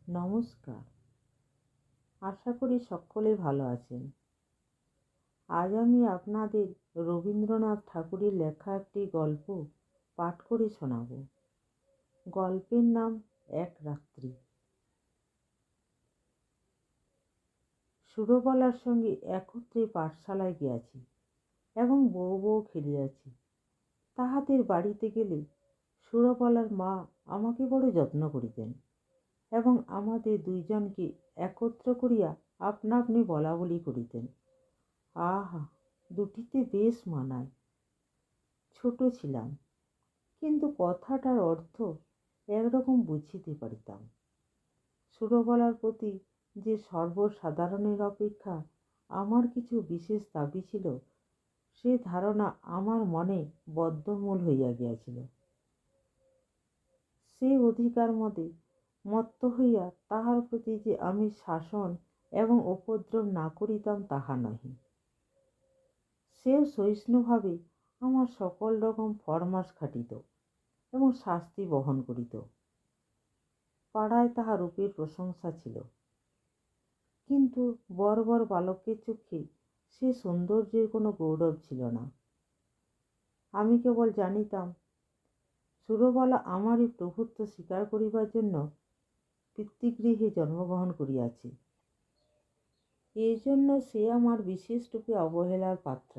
নমস্কার। আশা করি সকলে ভালো আছেন। আজ আমি আপনাদের রবীন্দ্রনাথ ঠাকুরের লেখা একটি গল্প পাঠ করে শোনাব। গল্পের নাম এক রাত্রি। সুরবালার সঙ্গে একত্রে পাঠশালায় গিয়াছি এবং বউ বউ খেলিয়াছি। তাহাদের বাড়িতে গেলে সুরবালার মা আমাকে বড় যত্ন করিতেন এবং আমাদের দুইজনকে একত্র করিয়া আপনা আপনি বলা বলি করিতেন। আহা, দুটিতে বেশ মানায়। ছোট ছিলাম, কিন্তু কথাটার অর্থ একরকম বুঝিতে পারিতাম। সুরবালার প্রতি যে সর্বসাধারণের অপেক্ষা আমার কিছু বিশেষ দাবি ছিল, সে ধারণা আমার মনে বদ্ধমূল হইয়া গিয়াছিল। সে অধিকার মদে মত্ত হইয়া তাহার প্রতি যে আমি শাসন এবং উপদ্রব না করিতাম তাহা নহে। সেও সহিষ্ণুভাবে আমার সকল রকম ফরমাস খাটিত এবং শাস্তি বহন করিত। পাড়ায় তাহার রূপের প্রশংসা ছিল, কিন্তু বর্বর বালকের চোখে সে সৌন্দর্যের কোনো গৌরব ছিল না। আমি কেবল জানিতাম সুরবালা আমারই প্রভুত্ব স্বীকার করিবার জন্য পিতৃগৃহে জন্মগ্রহণ করিয়াছে। এই জন্য সে আমার বিশেষ রূপে অবহেলার পাত্র।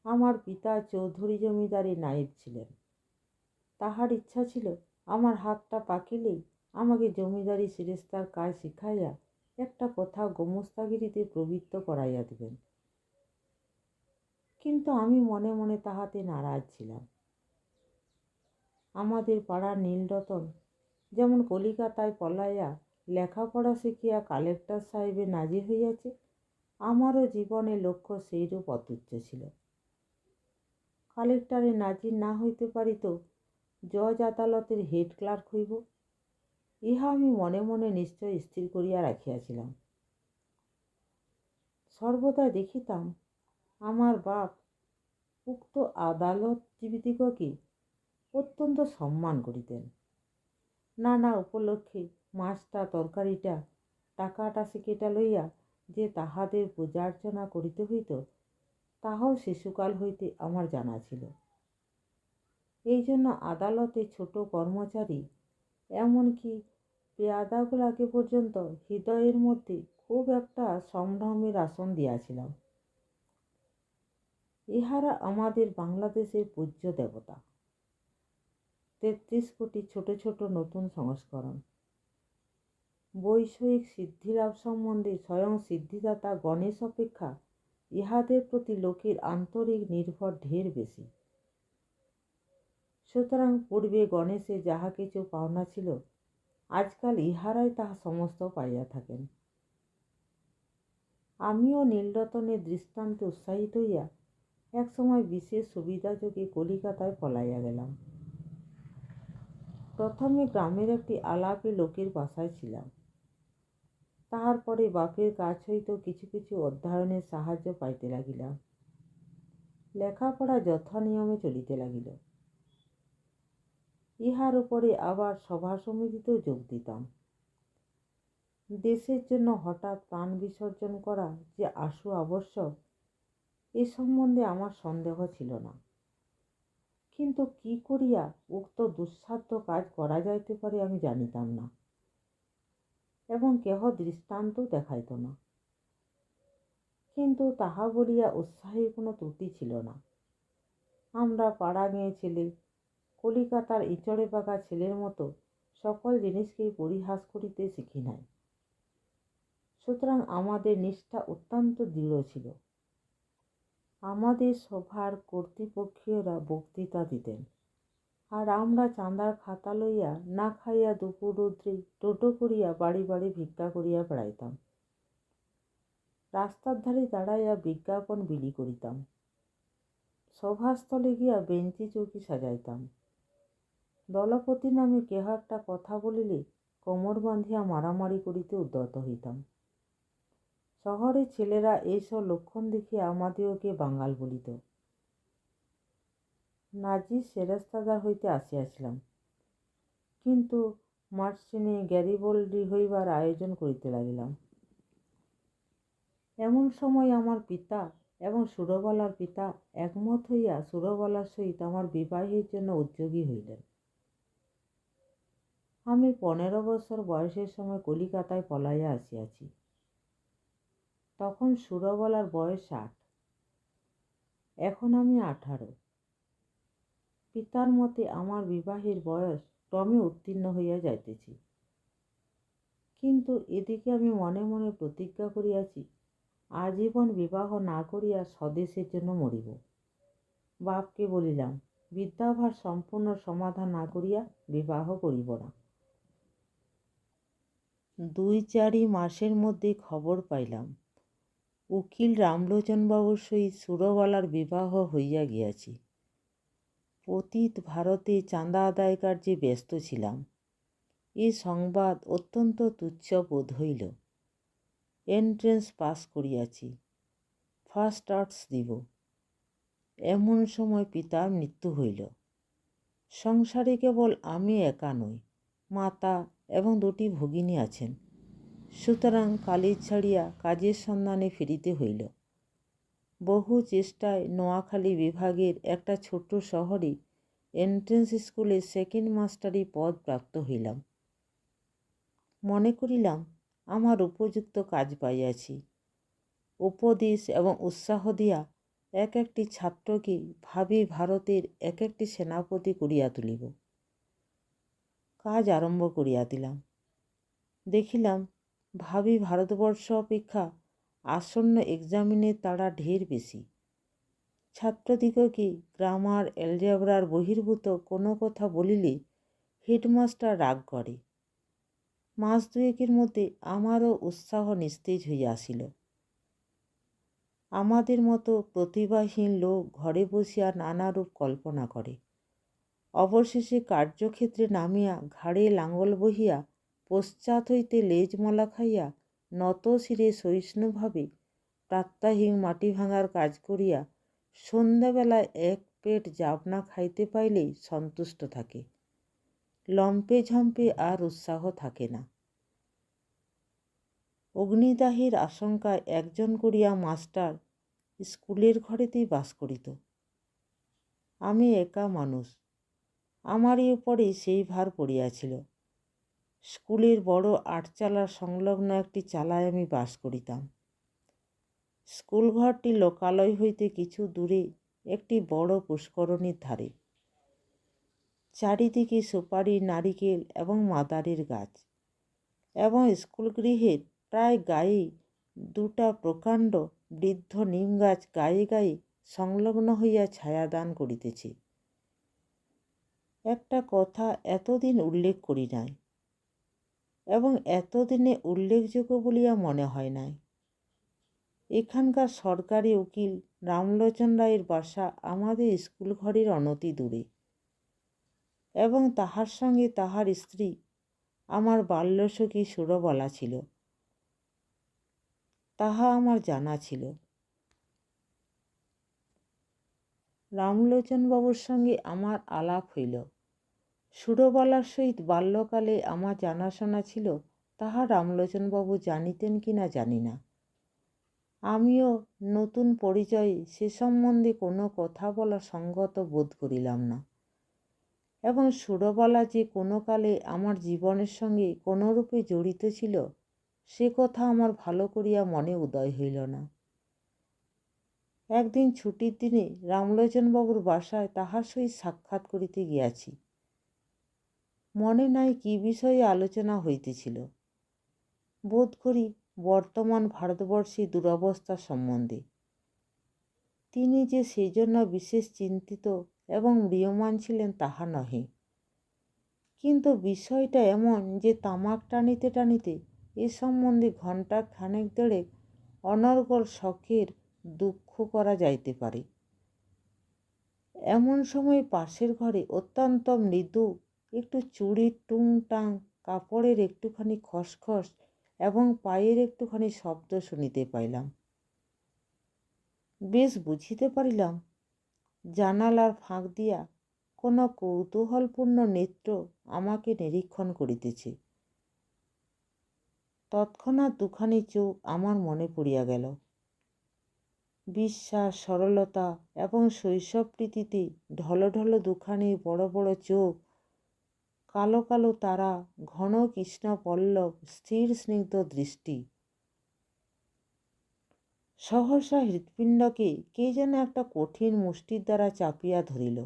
আমার পিতা চৌধুরী জমিদারি নায়েব ছিলেন। তাহার ইচ্ছা ছিল আমার হাতটা পাকিলেই আমাকে জমিদারি শিরেস্তার কাজ শিখাইয়া একটা কোথাও গোমস্তাগিরিতে প্রবৃত্ত করাইয়া দিবেন। কিন্তু আমি মনে মনে তাহাতে নারাজ ছিলাম। আমাদের পাড়ার নীলরতন যেমন কলিকাতায় পলাইয়া লেখাপড়া শিখিয়া কালেক্টর সাহেবে নাজির হইয়াছে, আমারও জীবনে লক্ষ্য সেইরূপ অতুচ্ছ ছিল। কালেক্টরে নাজির না হইতে পারিত জজ আদালতের হেড ক্লার্ক হইব, ইহা আমি মনে মনে নিশ্চয় স্থির করিয়া রাখিয়াছিলাম। সর্বদা দেখিতাম আমার বাপ উক্ত আদালতজীবীদিগকে অত্যন্ত সম্মান করিতেন। নানা উপলক্ষে মাছটা তরকারিটা টাকাটা সিকেটা লইয়া যে তাহাদের পূজার্চনা করিতে হইত, তাহাও শিশুকাল হইতে আমার জানা ছিল। এই জন্য আদালতে ছোট কর্মচারী এমনকি পেয়াদাগুলাকে পর্যন্ত হৃদয়ের মধ্যে খুব একটা সম্ভ্রমের আসন দিয়াছিলাম। ইহারা আমাদের বাংলাদেশের পূজ্য দেবতা। ৩৩ কোটি ছোট ছোট নতুন সংস্করণ। বৈষয়িক সিদ্ধিলাভ সম্বন্ধে স্বয়ং সিদ্ধিদাতা গণেশ অপেক্ষা ইহাদের প্রতি লোকের আন্তরিক নির্ভর ঢের বেশি। সুতরাং পূর্বে গণেশে যাহা কিছু পাওনা ছিল, আজকাল ইহারাই তাহা সমস্ত পাইয়া থাকেন। আমিও নীলরতনের দৃষ্টান্তে উৎসাহিত হইয়া একসময় বিশেষ সুবিধাযোগে কলিকাতায় পলাইয়া গেলাম। প্রথমে গ্রামের একটি আলাপি লোকের বাসায় ছিলাম। তাহার পরে বাপের কাছ হইতেও কিছু কিছু অধ্যয়নের সাহায্য পাইতে লাগিলাম। লেখাপড়া যথানিয়মে চলিতে লাগিল। ইহার উপরে আবার সভা সমিতিতেও যোগ দিতাম। দেশের জন্য হঠাৎ প্রাণ বিসর্জন করা যে আশু আবশ্যক, এ সম্বন্ধে আমার সন্দেহ ছিল না। কিন্তু কি করিয়া উক্ত দুঃসাধ্য কাজ করা যাইতে পারে আমি জানিতাম না, এবং কেহ দৃষ্টান্তও দেখাইত না। কিন্তু তাহা বলিয়া উৎসাহের কোনো ত্রুটি ছিল না। আমরা পাড়া মেয়ে ছেলে কলিকাতার ইচড়ে পাকা ছেলের মতো সকল জিনিসকেই পরিহাস করিতে শিখি নাই। সুতরাং আমাদের নিষ্ঠা অত্যন্ত দৃঢ় ছিল। আমাদের সভার কর্তৃপক্ষীয়রা বক্তৃতা দিতেন, আর আমরা চাঁদার খাতা লইয়া না খাইয়া দুপুর রৌদ্রে টোটো করিয়া বাড়ি বাড়ি ভিক্ষা করিয়া বেড়াইতাম। রাস্তার ধারে দাঁড়াইয়া বিজ্ঞাপন বিলি করিতাম। সভাস্থলে গিয়া বেঞ্চি চৌকি সাজাইতাম। দলপতি নামে কেহ একটা কথা বলিলে কোমর বাঁধিয়া মারামারি করিতে উদ্যত হইতাম। শহরের ছেলেরা এইসব লক্ষণ দেখিয়া আমাদিগকে বাঙাল বলিত। নাজির সেরেস্তাদার হইতে আসিয়াছিলাম, কিন্তু মার্চিনে গ্যারিবল্ডি হইবার আয়োজন করিতে লাগিলাম। এমন সময় আমার পিতা এবং সুরবালার পিতা একমত হইয়া সুরবালার সহিত আমার বিবাহের জন্য উদ্যোগী হইলেন। আমি 15 বছর বয়সের সময় কলিকাতায় পলাইয়া আসিয়াছি। তখন সুরবালার বয়স 8, এখন আমি 18। পিতার মতে আমার বিবাহের বয়স ক্রমে উত্তীর্ণ হইয়া যাইতেছি, কিন্তু এদিকে আমি মনে মনে প্রতিজ্ঞা করিয়াছি আজীবন বিবাহ না করিয়া স্বদেশের জন্য মরিব। বাপকে বলিলাম, বিদ্যাভার সম্পূর্ণ সমাধান না করিয়া বিবাহ করিব না। 2-4 মাসের মধ্যে খবর পাইলাম উকিল রামলোচনবাবুর সহিত সুরবালার বিবাহ হইয়া গিয়াছে। পতিত ভারতে চাঁদা আদায় কার্যে ব্যস্ত ছিলাম। এ সংবাদ অত্যন্ত তুচ্ছ বোধ হইল। এন্ট্রেন্স পাস করিয়াছি, ফার্স্ট আর্টস দিব। এমন সময় পিতার মৃত্যু হইল। সংসারে কেবল আমি একা নই, মাতা এবং 2টি ভগিনী আছেন। সুতরাং কালেজ ছাড়িয়া কাজের সন্ধানে ফিরিতে হইল। বহু চেষ্টায় নোয়াখালী বিভাগের একটা ছোট শহরে এন্ট্রেন্স স্কুলে সেকেন্ড মাস্টারি পদ প্রাপ্ত হইলাম। মনে করিলাম আমার উপযুক্ত কাজ পাইয়াছি। উপদেশ এবং উৎসাহ দিয়া এক একটি ছাত্রকে ভাবি ভারতের এক একটি সেনাপতি করিয়া তুলিব। কাজ আরম্ভ করিয়া দিলাম। দেখিলাম ভাবি ভারতবর্ষ অপেক্ষা আসন্ন এক্সামিনের তাড়া ঢের বেশি। ছাত্রদিগকে গ্রামার, অ্যালজেব্রার বহির্ভূত কোনো কথা বলিলে হেডমাস্টার রাগ করে। মাস 2-এর মধ্যে আমারও উৎসাহ নিস্তেজ হইয়া আসিল। আমাদের মতো প্রতিভাহীন লোক ঘরে বসিয়া নানারূপ কল্পনা করে। অবশেষে কার্যক্ষেত্রে নামিয়া ঘাড়ে লাঙ্গল বহিয়া পশ্চাৎ হইতে লেজমলা খাইয়া নত শিরে সহিষ্ণুভাবে প্রাত্যহিক মাটি ভাঙার কাজ করিয়া সন্ধ্যাবেলায় 1 পেট জাবনা খাইতে পাইলেই সন্তুষ্ট থাকে। লম্পে ঝম্পে আর উৎসাহ থাকে না। অগ্নিদাহের আশঙ্কায় একজন করিয়া মাস্টার স্কুলের ঘরেতেই বাস করিত। আমি একা মানুষ, আমারই উপরে সেই ভার পড়িয়াছিল। স্কুলের বড় 8 চালার সংলগ্ন একটি চালায় আমি বাস করিতাম। স্কুলঘরটি লোকালয় হইতে কিছু দূরে একটি বড় পুষ্করণীর ধারে। চারিদিকে সুপারি, নারিকেল এবং মাদারের গাছ, এবং স্কুলগৃহের প্রায় গায়েই 2টা প্রকাণ্ড বৃদ্ধ নিম গাছ গায়ে গায়ে সংলগ্ন হইয়া ছায়াদান করিতেছে। একটা কথা এতদিন উল্লেখ করি নাই, এবং এতদিনে উল্লেখযোগ্য বলিয়া মনে হয় নাই। এখানকার সরকারি উকিল রামলোচন রায়ের বাসা আমাদের স্কুল ঘরের অনতি দূরে, এবং তাহার সঙ্গে তাহার স্ত্রী আমার বাল্যসখী সুরবালা ছিল, তাহা আমার জানা ছিল। রামলোচনবাবুর সঙ্গে আমার আলাপ হইল। সুরবালার সহিত বাল্যকালে আমার জানাশোনা ছিল, তাহা রামলোচনবাবু জানিতেন কিনা জানি না। আমিও নতুন পরিচয়ে সে সম্বন্ধে কোনো কথা বলা সঙ্গত বোধ করিলাম না, এবং সুরবালা যে কোনো কালে আমার জীবনের সঙ্গে কোনোরূপে জড়িত ছিল সে কথা আমার ভালো করিয়া মনে উদয় হইল না। একদিন ছুটির দিনে রামলোচনবাবুর বাসায় তাহার সহিত সাক্ষাৎ করিতে গিয়াছি। মনে নাই কি বিষয়ে আলোচনা হইতেছিল। বোধ করি বর্তমান ভারতবর্ষের দুরবস্থা সম্বন্ধে। তিনি যে সেজন্য বিশেষ চিন্তিত এবং ম্রিয়মাণ ছিলেন তাহা নহে, কিন্তু বিষয়টা এমন যে তামাক টানিতে টানিতে এ সম্বন্ধে ঘণ্টা খানেক দেড়েক অনর্গল শখের দুঃখ করা যাইতে পারে। এমন সময় পাশের ঘরে অত্যন্ত মৃদু একটু চুড়ির টুংটাং, কাপড়ের একটুখানি খসখস এবং পায়ের একটুখানি শব্দ শুনিতে পাইলাম। বেশ বুঝিতে পারিলাম জানালার ফাঁক দিয়া কোনো কৌতূহলপূর্ণ নেত্র আমাকে নিরীক্ষণ করিতেছে। তৎক্ষণাৎ দুখানি চোখ আমার মনে পড়িয়া গেল। বিশ্বাস, সরলতা এবং শৈশব প্রীতিতে ঢলঢল দুখানি বড় বড় চোখ, কালো কালো তারা, ঘন কৃষ্ণ পল্লব, স্থির স্নিগ্ধ দৃষ্টি। সহসা হৃৎপিণ্ডকে কে যেন একটা কঠিন মুষ্টির দ্বারা চাপিয়া ধরিল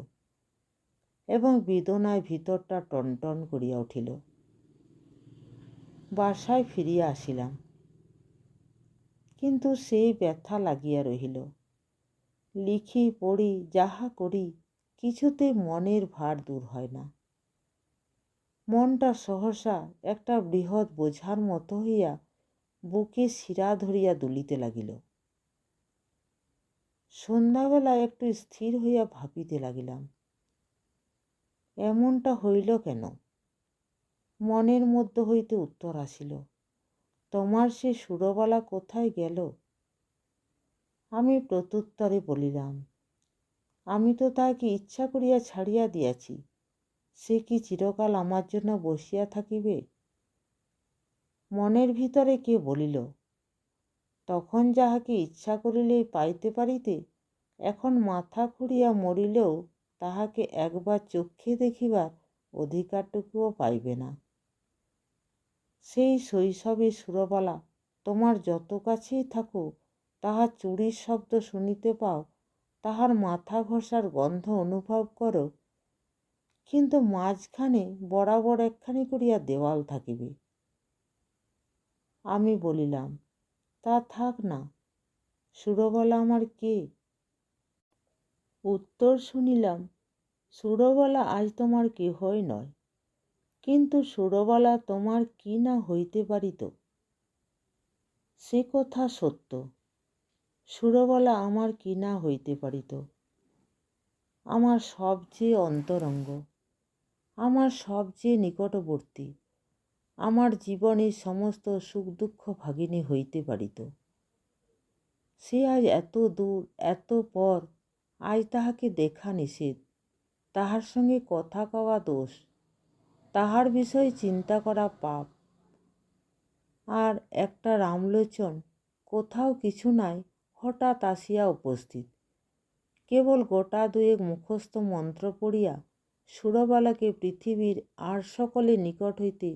এবং বেদনায় ভিতরটা টনটন করিয়া উঠিল। বাসায় ফিরিয়া আসিলাম, কিন্তু সেই ব্যথা লাগিয়া রহিল। লিখি, পড়ি, যাহা করি, কিছুতে মনের ভার দূর হয় না। মনটা সহসা একটা বৃহৎ বোঝার মতো হইয়া বুকে শিরা ধরিয়া দুলিতে লাগিল। সন্ধ্যাবেলা একটু স্থির হইয়া ভাবিতে লাগিলাম, এমনটা হইল কেন? মনের মধ্য হইতে উত্তর আসিল, তোমার সে সুরবালা কোথায় গেল? আমি প্রত্যুত্তরে বলিলাম, আমি তো তাহাকে ইচ্ছা করিয়া ছাড়িয়া দিয়াছি। সে কি চিরকাল আমার জন্য বসিয়া থাকিবে? মনের ভিতরে কে বলিল, তখন যাহাকে ইচ্ছা করিলেই পাইতে পারিতে, এখন মাথা খুঁড়িয়া মরিলেও তাহাকে একবার চক্ষে দেখিবার অধিকারটুকুও পাইবে না। সেই শৈশবে সুরবালা তোমার যত কাছেই থাকুক, তাহার চুড়ির শব্দ শুনিতে পাও, তাহার মাথা ঘষার গন্ধ অনুভব করো, কিন্তু মাঝখানে বরাবর একখানি করিয়া দেওয়াল থাকিবে। আমি বলিলাম, তা থাক না, সুরবালা আমার কে? উত্তর শুনিলাম, সুরবালা আজ তোমার কেহই নয়, কিন্তু সুরবালা তোমার কি না হইতে পারিত? সে কথা সত্য, সুরবালা আমার কি না হইতে পারিত। আমার সবচেয়ে অন্তরঙ্গ, আমার সবচেয়ে নিকটবর্তী, আমার জীবনের সমস্ত সুখ দুঃখ ভাগিনী হইতে পারিত। সে আজ এত দূর, এত পর, আজ তাহাকে দেখা নিষেধ, তাহার সঙ্গে কথা কওয়া দোষ, তাহার বিষয়ে চিন্তা করা পাপ। আর একটা রামলোচন কোথাও কিছু নাই, হঠাৎ আসিয়া উপস্থিত, কেবল গোটা দুয়েক মুখস্থ মন্ত্র পড়িয়া সুরবালাকে পৃথিবীর আর সকলের নিকট হইতে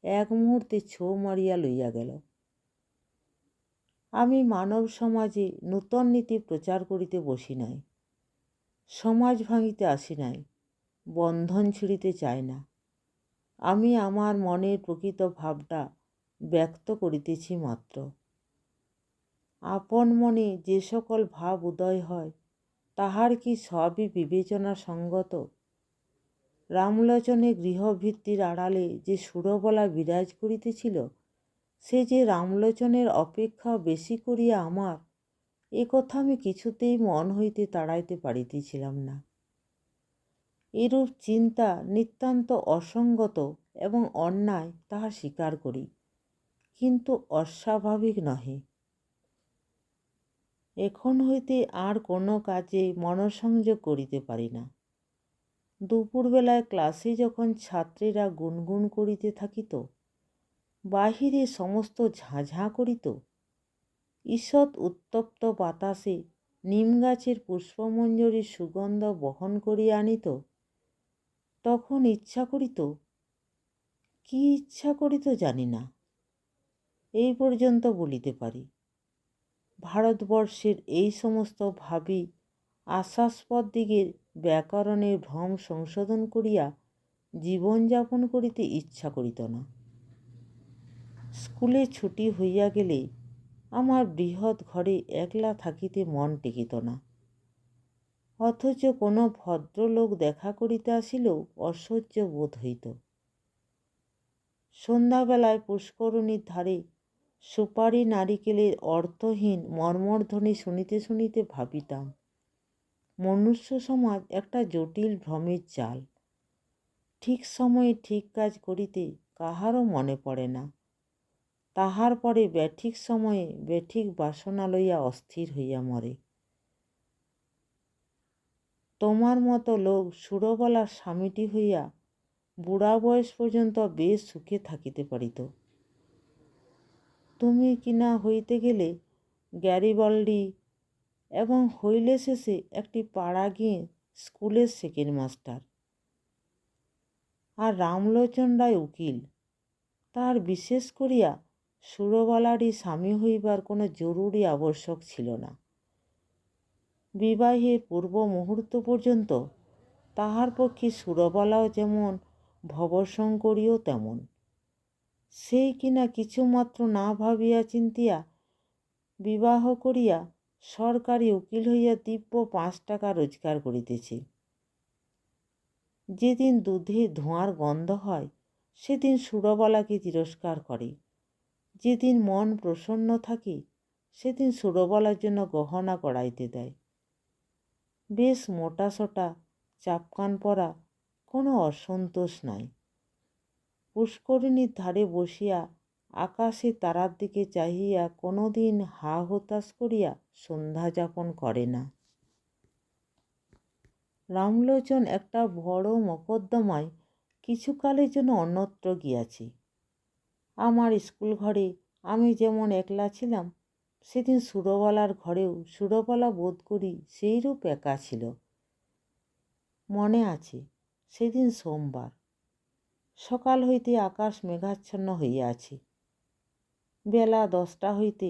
এক মুহূর্তে ছো মারিয়া লইয়া গেল। আমি মানব সমাজে নূতন নীতি প্রচার করিতে বসি নাই, সমাজ ভাঙিতে আসি নাই, বন্ধন ছিঁড়িতে চাই না। আমি আমার মনের প্রকৃত ভাবটা ব্যক্ত করিতেছি মাত্র। আপন মনে যে সকল ভাব উদয় হয়, তাহার কি সবই বিবেচনা সঙ্গত? রামলোচনের গৃহভিত্তির আড়ালে যে সুরবালা বিরাজ করিতেছিল, সে যে রামলোচনের অপেক্ষা বেশি করিয়া আমার, এ কথা আমি কিছুতেই মন হইতে তাড়াইতে পারিতেছিলাম না। এরূপ চিন্তা নিতান্ত অসঙ্গত এবং অন্যায়, তাহা স্বীকার করি, কিন্তু অস্বাভাবিক নহে। এখন হইতে আর কোনো কাজে মনঃসংযোগ করিতে পারি না। দুপুরবেলায় ক্লাসে যখন ছাত্রীরা গুনগুন করিতে থাকিত, বাহিরে সমস্ত ঝাঁঝাঁ করিত, ঈষৎ উত্তপ্ত বাতাসে নিম গাছের পুষ্পমঞ্জরির সুগন্ধ বহন করিয়া আনিত, তখন ইচ্ছা করিত, কি ইচ্ছা করিত জানি না, এই পর্যন্ত বলিতে পারি, ভারতবর্ষের এই সমস্ত ভাবী আশাস্পদ দিগের ব্যাকরণের ভ্রম সংশোধন করিয়া জীবনযাপন করিতে ইচ্ছা করিত না। স্কুলে ছুটি হইয়া গেলে আমার বৃহৎ ঘরে একলা থাকিতে মন টেকিত না, অথচ কোনো ভদ্রলোক দেখা করিতে আসিলেও অসহ্য বোধ হইত। সন্ধ্যাবেলায় পুষ্করিণীর ধারে সুপারি নারিকেলের অর্থহীন মর্মরধ্বনি শুনিতে শুনিতে ভাবিতাম, মনুষ্য সমাজ একটা জটিল ভ্রমের জাল। ঠিক সময়ে ঠিক কাজ করিতে কাহারও মনে পড়ে না, তাহার পরে ব্যাঠিক সময়ে ব্যাঠিক বাসনা লইয়া অস্থির হইয়া মরে। তোমার মতো লোক সুরবালার স্বামীটি হইয়া বুড়া বয়স পর্যন্ত বেশ সুখে থাকিতে পারিত। তুমি কিনা হইতে গেলে গ্যারিবাল্ডি এবং হইলে শেষে একটি পাড়া গিয়ে স্কুলের সেকেন্ড মাস্টার। আর রামলোচন রায় উকিল। তার বিশেষ করিয়া সুরবালারই স্বামী হইবার কোনো জরুরি আবশ্যক ছিল না। বিবাহের পূর্ব মুহূর্ত পর্যন্ত তাহার পক্ষে সুরবালাও যেমন ভবশঙ্করীও তেমন। সেই কিনা কিছুমাত্র না ভাবিয়া চিন্তিয়া বিবাহ করিয়া সরকারি উকিল হইয়া দিব্য 5 টাকা রোজগার করিতেছে। যেদিন দুধে ধোঁয়ার গন্ধ হয় সেদিন সুরবালাকে তিরস্কার করে। যেদিন মন প্রসন্ন থাকে সেদিন সুরবালার জন্য গহনা করাইতে দেয়। বেশ মোটাসোটা চাপকান পরা, কোনো অসন্তোষ নাই। পুষ্করিণীর ধারে বসিয়া আকাশে তারার দিকে চাহিয়া কোনো দিন হা হতাশ করিয়া সন্ধ্যা যাপন করে না। রামলোচন একটা বড় মকদ্দমায় কিছুকালের জন্য অন্যত্র গিয়াছে। আমার স্কুল ঘরে আমি যেমন একলা ছিলাম, সেদিন সুরবালার ঘরেও সুরবালা বোধ করি সেইরূপ একা ছিল। মনে আছে, সেদিন সোমবার। সকাল হইতে আকাশ মেঘাচ্ছন্ন হইয়া আছে। বেলা 10টা হইতে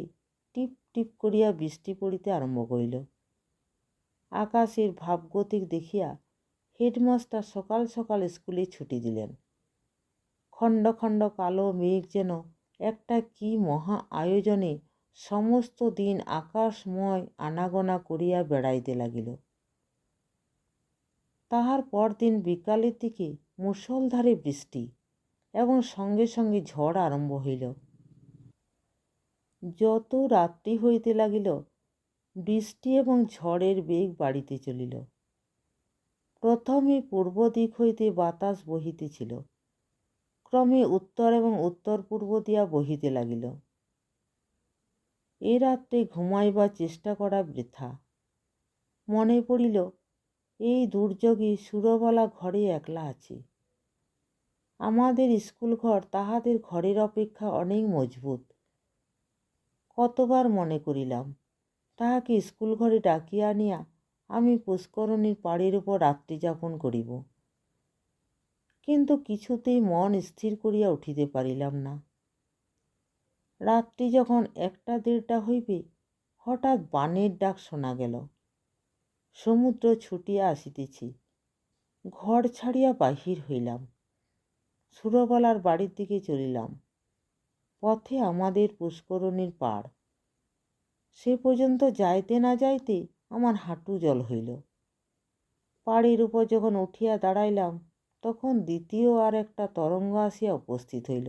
টিপ টিপ করিয়া বৃষ্টি পড়িতে আরম্ভ করিল। আকাশের ভাবগতিক দেখিয়া হেডমাস্টার সকাল সকাল স্কুলে ছুটি দিলেন। খণ্ড খণ্ড কালো মেঘ যেন একটা কি মহা আয়োজনে সমস্ত দিন আকাশময় আনাগোনা করিয়া বেড়াইতে লাগিল। তাহার পরদিন বিকালের দিকে মুষলধারে বৃষ্টি এবং সঙ্গে সঙ্গে ঝড় আরম্ভ হইল। যত রাত্রি হইতে লাগিল বৃষ্টি এবং ঝড়ের বেগ বাড়িতে চলিল। প্রথমে পূর্ব দিক হইতে বাতাস বহিতেছিল, ক্রমে উত্তর এবং উত্তর পূর্ব দিয়া বহিতে লাগিল। এ রাত্রে ঘুমাইবার চেষ্টা করা বৃথা। মনে পড়িল এই দুর্যোগে সুরবালা ঘরে একলা আছে। আমাদের স্কুল ঘর তাহাদের ঘরের অপেক্ষা অনেক মজবুত। কতবার মনে করিলাম তাহাকে স্কুল ঘরে ডাকিয়া আনিয়া আমি পুষ্করণীর পাড়ের উপর রাত্রি যাপন করিব, কিন্তু কিছুতেই মন স্থির করিয়া উঠিতে পারিলাম না। রাত্রি যখন 1টা-1:30 হইবে, হঠাৎ বানের ডাক শোনা গেল। সমুদ্র ছুটিয়া আসিতেছি। ঘর ছাড়িয়া বাহির হইলাম। সুরবালার বাড়ির দিকে চলিলাম। পথে আমাদের পুষ্করণীর পাড়। সে পর্যন্ত যাইতে না যাইতে আমার হাঁটু জল হইল। পাড়ের উপর যখন উঠিয়া দাঁড়াইলাম তখন দ্বিতীয় আর একটা তরঙ্গ আসিয়া উপস্থিত হইল।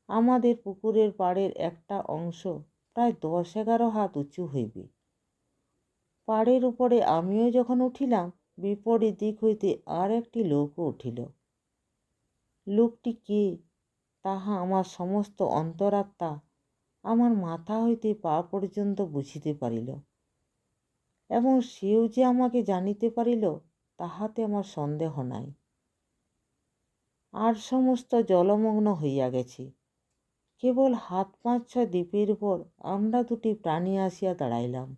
আমাদের পুকুরের পাড়ের একটা অংশ প্রায় 10-11 হাত উঁচু হইবে। পাড়ের উপরে আমিও যখন উঠিলাম, বিপরীত দিক হইতে আর একটি লোকও উঠিল। লোকটি কে তাহা আমার সমস্ত অন্তরাত্মা আমার মাথা হইতে পা পর্যন্ত বুঝিতে পারিল, এবং সেও যে আমাকে জানিতে পারিল তাহাতে আমার সন্দেহ নাই। আর সমস্ত জলমগ্ন হইয়া গেছে। কেবল 5-6 দ্বীপের উপর আমরা দুটি প্রাণী আসিয়া দাঁড়াইলাম।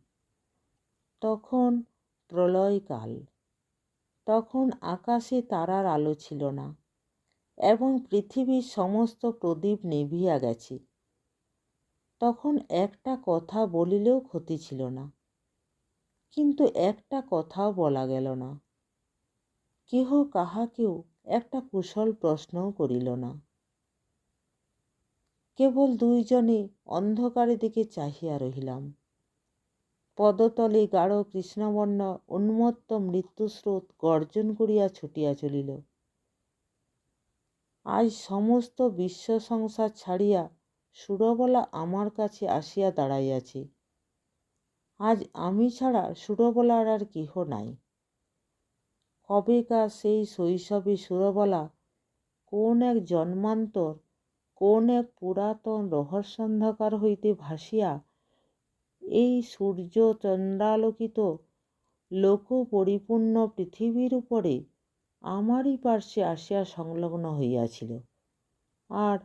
তখন প্রলয়কাল। তখন আকাশে তারার আলো ছিল না এবং পৃথিবীর সমস্ত প্রদীপ নিভিয়া গেছে। তখন একটা কথা বলিলেও ক্ষতি ছিল না, কিন্তু একটা কথাও বলা গেল না। কেহ কাহাকেও একটা কুশল প্রশ্নও করিল না। কেবল দুইজনে অন্ধকারের দিকে চাহিয়া রহিলাম। পদতলে গাঢ় কৃষ্ণবর্ণ উন্মত্ত মৃত্যুস্রোত গর্জন করিয়া ছুটিয়া চলিল। আজ সমস্ত বিশ্ব সংসার ছাড়িয়া সুরবালা আমার কাছে আসিয়া দাঁড়াইয়াছে। আজ আমি ছাড়া সুরবালার আর কেহ নাই। কবেকার সেই শৈশবে সুরবালা কোন এক জন্মান্তর, কোন এক পুরাতন রহস্যান্ধকার হইতে ভাসিয়া এই সূর্য চন্দ্রালোকিত লোক পরিপূর্ণ পৃথিবীর উপরে আমারই পার্শ্বে আসিয়া সংলগ্ন হইয়াছিল। আর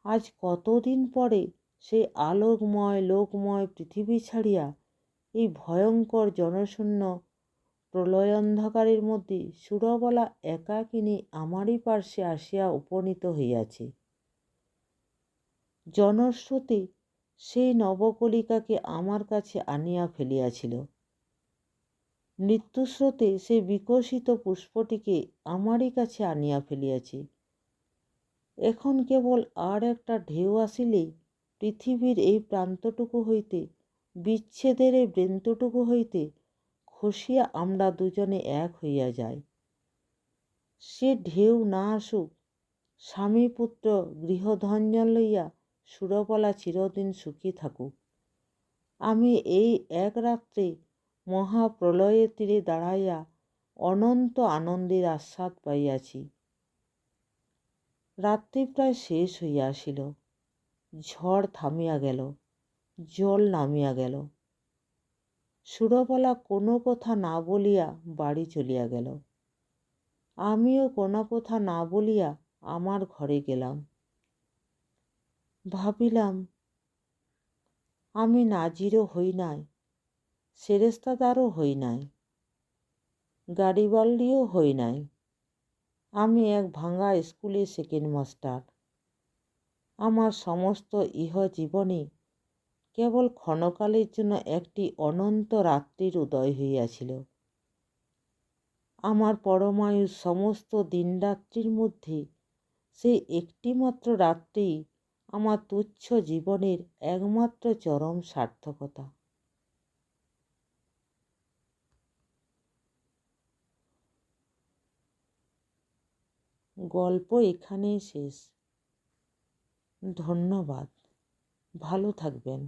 আজ কতদিন পরে সেই আলোকময় লোকময় পৃথিবী ছাড়িয়া এই ভয়ঙ্কর জনশূন্য প্রলয়ন্ধকারের মধ্যে সুরবালা একাকিনী আমারই পার্শ্বে আসিয়া উপনীত হইয়াছে। জনস্রোতে সেই নবকলিকাকে আমার কাছে আনিয়া ফেলিয়াছিল। মৃত্যুস্রোতে সেই বিকশিত পুষ্পটিকে আমারই কাছে আনিয়া ফেলিয়াছে। এখন কেবল আর একটা ঢেউ আসিলেই পৃথিবীর এই প্রান্তটুকু হইতে, বিচ্ছেদের এই বৃন্তটুকু হইতে খসিয়া আমরা দুজনে এক হইয়া যাই। সে ঢেউ না আসুক, স্বামী পুত্র গৃহধন্য লইয়া সুরবালা চিরদিন সুখী থাকুক। আমি এই এক রাত্রে মহাপ্রলয়ের তীরে দাঁড়াইয়া অনন্ত আনন্দের আস্বাদ পাইয়াছি। রাত্রি প্রায় শেষ হইয়া আসিল। ঝড় থামিয়া গেল, জল নামিয়া গেল। সুরবালা কোনো কথা না বলিয়া বাড়ি চলিয়া গেল। আমিও কোনো কথা না বলিয়া আমার ঘরে গেলাম। ভাবিলাম, আমি নাজিরও হই নাই, সেরেস্তাদারও হই নাই, গাড়িওয়ালিও হই নাই। আমি এক ভাঙা স্কুলের সেকেন্ড মাস্টার। আমার সমস্ত ইহজীবনে কেবল ক্ষণকালের জন্য একটি অনন্ত রাত্রির উদয় হইয়াছিল। আমার পরমায়ুর সমস্ত দিনরাত্রির মধ্যে সেই একটিমাত্র রাত্রি আমার তুচ্ছ জীবনের একমাত্র চরম সার্থকতা। গল্প এখানেই শেষ। ধন্যবাদ। ভালো থাকবেন।